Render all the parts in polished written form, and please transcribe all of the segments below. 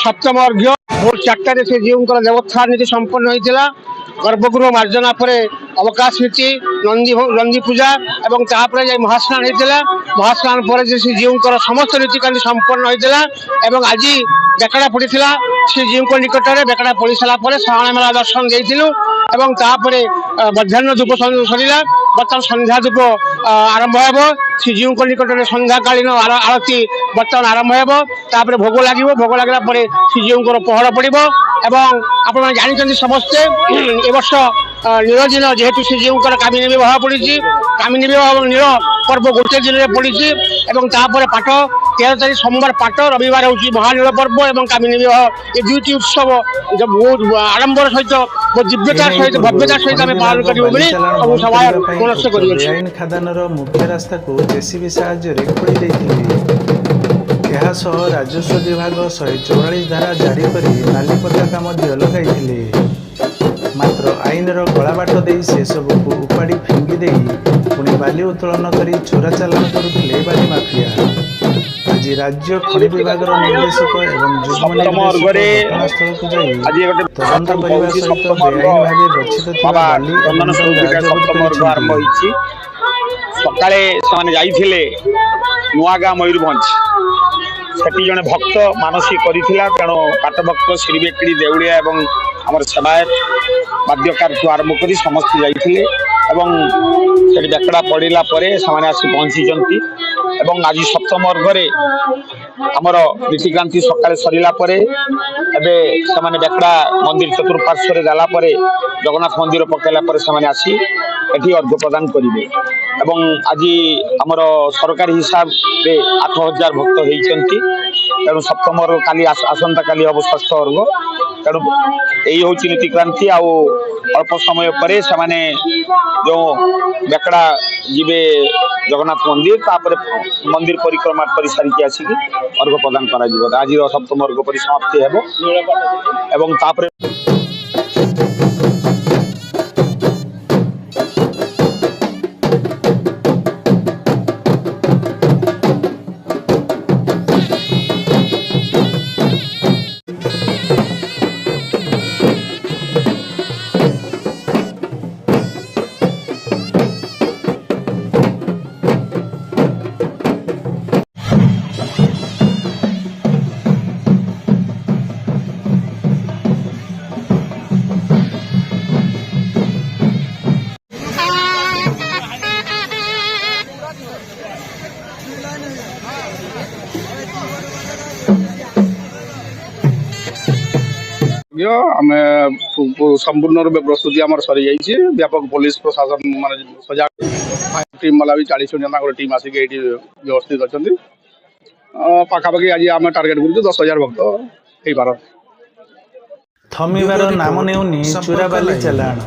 सप्तम अर्घ्य भोर 4टार से जीव देवोत्थान नीति संपन्न होता गर्भगृह मार्जना पर अवकाश नीति नंदी पूजा और तापर महास्नान होता महास्नान पर श्रीजीव समस्त नीतिकांति संपन्न होता आज बेकड़ा पड़ी श्रीजीव निकट में बेकड़ा पड़ी सारापर श्रावण मेला दर्शन देलु और तापर मध्याह्न धूप सरला बर्तमान संध्या धूप आरंभ हो श्रीजीव निकट में संध्याकालीन आरती बर्तमान आरंभ हो भोग लगे भोग लगे श्रीजीव पहर पड़ो एवं आप जानते समस्ते ए वर्ष नील दिन जेहेतु श्रीजीव कामिनी विवाह पड़ी कामिनी विवाह नील पर्व गोटे दिन में पड़ी और पाठ 13 तारीख सोमवार पाठ रविवार हूँ महानील पर्व और कामिनी विवाह ये दुईटी उत्सव बहुत आडंबर सहित बहुत दिव्यतार सहित भव्यतार सहित आम पालन करूँ सभा मनस्थ कर खादानर मुख्य रास्ता को जेसीबी साहाय्य खोली राजस्व विभाग 144 धारा जारी कर नाली पताका लगाई मात्र आईनर कलाबाट दे से सबको उपाड़ी फिंगी दे पुणी बाली उत्तोलन कर चोरा चालान करुले बाली माफिया। आज राज्य खनि विभाग निर्देशक एवं युग्म निर्देशक घटनास्थल को जाई तदंत करने सहित बेआईन भाव गच्छित बाली सकाळे से जाइथिले नुआगाँ मयूरभंज सेठी जने भक्त मानसिक करिथिला तेणु काट भक्त श्रीबेकड़ी देउड़िया एवं आमर सेवायत बाद्यकार आरंभ कर समस्त जाइथिले एवं सेठी बेकड़ा पड़िला परे समाने आसी पहुंची एवं आज सप्तम अर्घरे आमर नीतिकांति सकाळे सरिला परे एबे समाने बेकड़ा मंदिर चतुर्पार्श्व गला परे जगन्नाथ मंदिर पकेला परे समाने आसी एठी अर्घ्य प्रदान करिवे एवं आज आमर सरकारी हिसाब रे 8000 भक्त होइचंती तेणु सप्तम अर्घ काली आसंता काली हम षष्ठ अर्घ तेणु यही हूँ नीतिक्रांति आउ अल्प समय पर से जो बेकड़ा जीवे जगन्नाथ मंदिर तापर मंदिर परिक्रमा कर सारिकी आसिक अर्घ प्रदान कर आज सप्तम अर्घ परिसमाप्ति एवं तापर आम संपूर्ण रूप प्रस्तुति आम सरी जाइए व्यापक पुलिस प्रशासन मान सजाग टीम वाला भी 40 जना टीम आसिक ये व्यवस्थित अच्छा पाखापाखि आज आम टार्गेट कर 10,000 भक्त हो पार थमिबार नाम नेउनी चोराबाली चालाण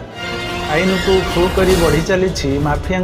आईन को फो कर बढ़ी चली माफिया